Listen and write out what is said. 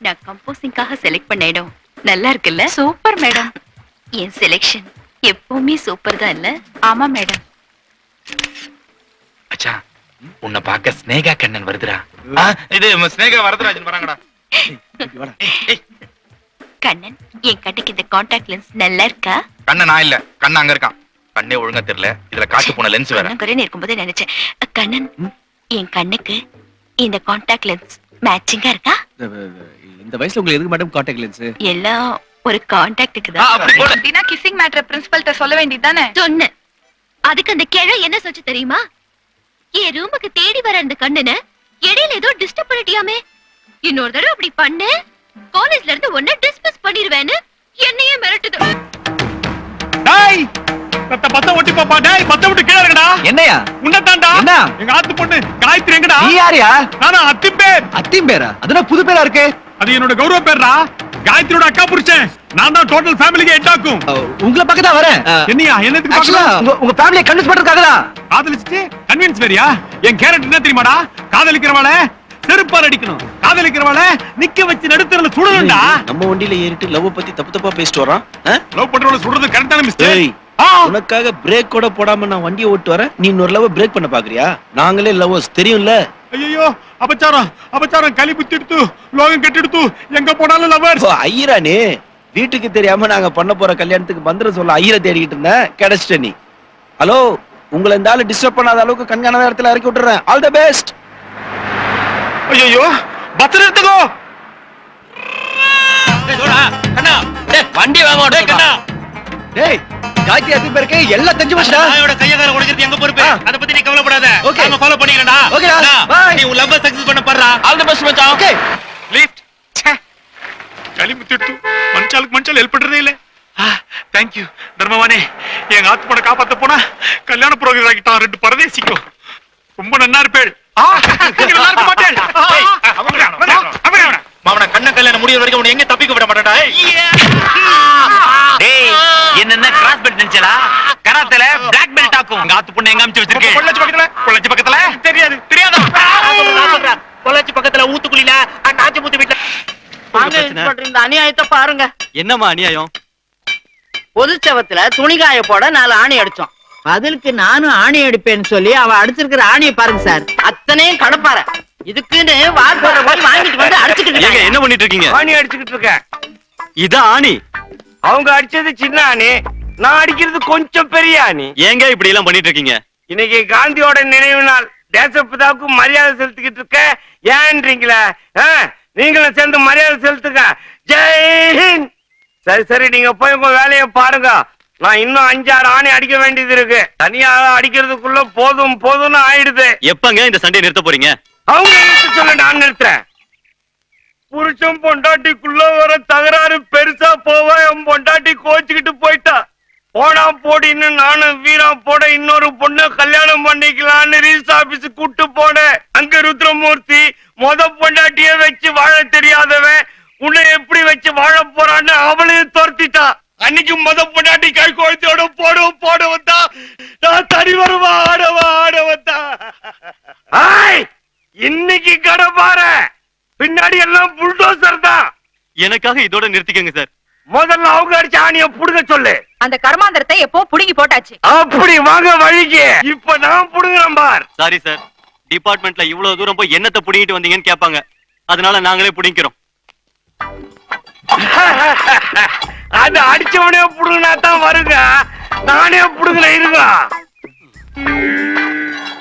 நான் கம்போசிங்காக செலக்ட் பண்ண இடம் நல்லா இருக்குல்ல? Super madam. என் செலெக்ஷன் எப்பவுமே சூப்பர் தான் இல்ல? ஆமா மேடம். அச்சா, உன்னை பார்க்க ஸ்னேகா கண்ணன் வருதுடா. இது ஸ்னேகா வரதராஜன் வராங்கடா. கண்ணன், என் கண்ணுக்கு இந்த கான்டாக்ட் லென்ஸ் நல்லா இருக்கா? கண்ணன் நான் இல்ல, கண்ணன் அங்க இருக்கான். கண்ணே ஒழுங்கா தெரியல, இதுல காட்டு போன லென்ஸ் வேற. குறைன்னு இருக்கும்போது நினைச்சேன். கண்ணன், என் கண்ணுக்கு இந்த கான்டாக்ட் லென்ஸ் மேட்சிங்கா இருக்கா? இந்த வயசுல உங்களுக்கு எதுக்கு மேடம் கான்டாக்ட் லென்ஸ்? எல்லாம் ஒரு கான்டாக்டுக்கு தான். அப்படினா கிசிங் மேட்டர் பிரின்சிபல்ட்ட சொல்ல வேண்டியதானே? சொன்னேன். அதுக்கு அந்த கிழ என்ன சொல்லுச்சு தெரியுமா? என் ரூமுக்கு தேடி வர அந்த கண்ணனை இடையில ஏதோ டிஸ்டர்ப் பண்ணிட்டியாமே, இன்னொரு தடவை அப்படி பண்ணு காலேஜ்ல இருந்து ஒன்ன டிஸ்மிஸ் பண்ணிடுவேன்னு என்னையே மிரட்டுது. டேய், பத்த ஓட்டி பாப்பா. டேய், பத்த விட்டு கீழ இறங்கடா. என்னையா? உன்னதான்டா. என்ன? எங்க ஆத்து பொண்ணு காயத்ரி எங்கடா? நீ யாரியா? நானா அத்திம்பேர். அத்திம்பேரா? அதுனா புது பேரா இருக்கு. அது என்னோட கௌரவ பேர்டா. காயத்ரியோட அக்கா புருஷன். நான் தான் டோட்டல் ஃபேமிலிக்கு ஹெட் ஆக்கும். உங்களை பக்கம் தான் வரேன். என்னையா? என்னத்துக்கு பார்க்கல? உங்க ஃபேமிலியை கன்வின்ஸ் பண்றதுக்காக தான். காதலிச்சிட்டு கன்வின்ஸ் வேறியா? என் கேரக்டர் என்ன தெரியுமாடா? காதலிக்கிறவள செருப்பால் அடிக்கணும், காதலிக்கிறவள நிக்க வச்சு நடுத்தறல சுடணும்டா. நம்ம வண்டியில ஏறிட்டு லவ் பத்தி தப்பு தப்பா பேசிட்டு வரான். லவ் பண்றவள சுடுறது கரெக்டான மிஸ்டேக். உனக்காக பிரேக் கூட போடாம நான் வண்டியை ஓட்டு வரேன், நீ இன்னொரு லவ் பிரேக் பண்ண பாக்குறியா? நாங்களே லவ்வர்ஸ் தெரியும்ல. ஐயோ, அபச்சாரம் களி புத்திடுத்து லோகம் கட்டிடுத்து எங்க போனாலும் லவர்ஸ். ஐயரானே, வீட்டுக்கு தெரியாம நாங்க பண்ண போற கல்யாணத்துக்கு மந்திரம் சொல்ல ஐயரை தேடிக்கிட்டு இருந்தேன், கிடைச்சிட்ட நீ. ஹலோ, உங்களை இந்த ஆளு டிஸ்டர்ப் பண்ணாத அளவுக்கு கண்காணாத இடத்துல இறக்கி விட்டுறேன். All the best. ஐயோ, பத்திர எடுத்துக்கோ. வண்டி வாங்க கண்ணா. டேய், காயத்ரி அத்திம்பேருக்கு எல்லாம் தெரிஞ்சு போச்சுடா. நாயோட கையகார உடைக்கிறது எங்க பொறுப்பு. அத பத்தி நீ கவலைப்படாத. Okay. நாம ஃபாலோ பண்ணிக்கறடா. ஓகேடா. பை. நீ உன் லவ் சக்சஸ் பண்ண பாறா. ஆல் தி பெஸ்ட் மச்சான். ஓகே. லிஃப்ட். களி புத்திடுத்து மனுஷாலுக்கு ஹெல்ப் பண்றதே இல்ல. தேங்க் யூ தர்மவானே. எங்க ஆத்து பொண்ணை காப்பாத்த போனா கல்யாண புரோகிராம் ஆகிட்டான் ரெண்டு பரதேசிக்கும். ரொம்ப நன்னா இருப்பேள். மாமனா கண்ண கல்யாணம் முடியற வரைக்கும் உன்னை எங்க தப்பிக்க விட மாட்டடா. டேய், என்னென்ன கிராஸ் பெல்ட் நினைச்சலா? கராத்தேல பிளாக் பெல்ட் ஆக்கும். உங்க ஆத்து பொண்ணு எங்க அம்ச்சி வச்சிருக்கே? பொள்ளாச்சி பக்கத்துல தெரியாதா? பொள்ளாச்சி பக்கத்துல ஊத்துக்குளில அந்த ஆச்சிமுத்து வீட்ல. இந்த அநியாயத்தை பாருங்க. என்னம்மா அநியாயம்? பொதுச்சவத்துல துணிகாய போட 4 ஆணி அடிச்சோம். பதிலுக்கு நானும் ஆணி அடிப்பேன்னு சொல்லி அவ அடிச்சிருக்கிற ஆணியை பாருங்க சார். அத்தனையும் கடப்பார. இதுக்குன்னு வாக்குற போய் வாங்கிட்டு வந்து அடிச்சுக்கிட்டு. ஏங்க என்ன பண்ணிட்டு இருக்கீங்க? ஆணி அடிச்சுக்கிட்டு இருக்கேன். இது ஆணி. அவங்க அடிச்சது சின்ன ஆணி, நான் அடிக்கிறது கொஞ்சம் பெரிய ஆணி. ஏங்க இப்படி எல்லாம் பண்ணிட்டு இருக்கீங்க? இன்னைக்கு காந்தியோட நினைவு நாள், தேசப்பிதாவுக்கு மரியாதை செலுத்திக்கிட்டு இருக்க. ஏன்றீங்களா? நீங்களும் சேர்ந்து மரியாதை செலுத்துங்க. ஜெய் ஹிந்த். சரி, நீங்க போய் உங்க வேலையை பாருங்க. நான் இன்னும் 5-6 ஆணி அடிக்க வேண்டியது இருக்கு. தனியாக அடிக்கிறதுக்குள்ள போதும்னு ஆயிடுது. எப்பங்க இந்த சண்டையை நிறுத்த போறீங்க? அவங்க நிறுத்த சொல்ல நான் நிறுத்துறேன். புருஷன் பொண்டாட்டிக்குள்ள வர தகராறு பெருசா போவ என் பொண்டாட்டி கோச்சுக்கிட்டு போயிட்டா. போனா போடின்னு நானும் வீரா போட இன்னொரு பொண்ணு கல்யாணம் பண்ணிக்கலான்னு ரீஸ் ஆபீஸ் கூட்டு போனேன். அங்க ருத்ரமூர்த்தி பொண்டாட்டிய வச்சு வாழ தெரியாதவன் உன்னை எப்படி வச்சு வாழ போறான்னு அவளையும் துரத்திட்டா. அன்னைக்கு பொண்டாட்டி கை கோயத்தோட போட வந்தா. நான் தனி வருவா ஆட வந்தா. இன்னைக்கு கடை பாரு, பின்னாடி எல்லாம் புல்டோசர் தான். எனக்காக இதோட நிறுத்திக்கங்க சார். முதல்ல அவங்க அடிச்ச ஆணிய புடுங்க சொல்லு. அந்த கர்மாந்திரத்தை எப்போ புடுங்கி போட்டாச்சு. அப்படி வாங்க வழிக்கு. இப்ப நான் புடுங்குறேன் பார். சாரி சார், டிபார்ட்மெண்ட்ல இவ்வளவு தூரம் போய் என்னத்தை புடிங்கிட்டு வந்தீங்கன்னு கேட்பாங்க, அதனால நாங்களே புடிங்கிறோம். அது அடிச்சவனே புடுங்கினா தான் வருங்க, நானே புடுங்கல இருங்க.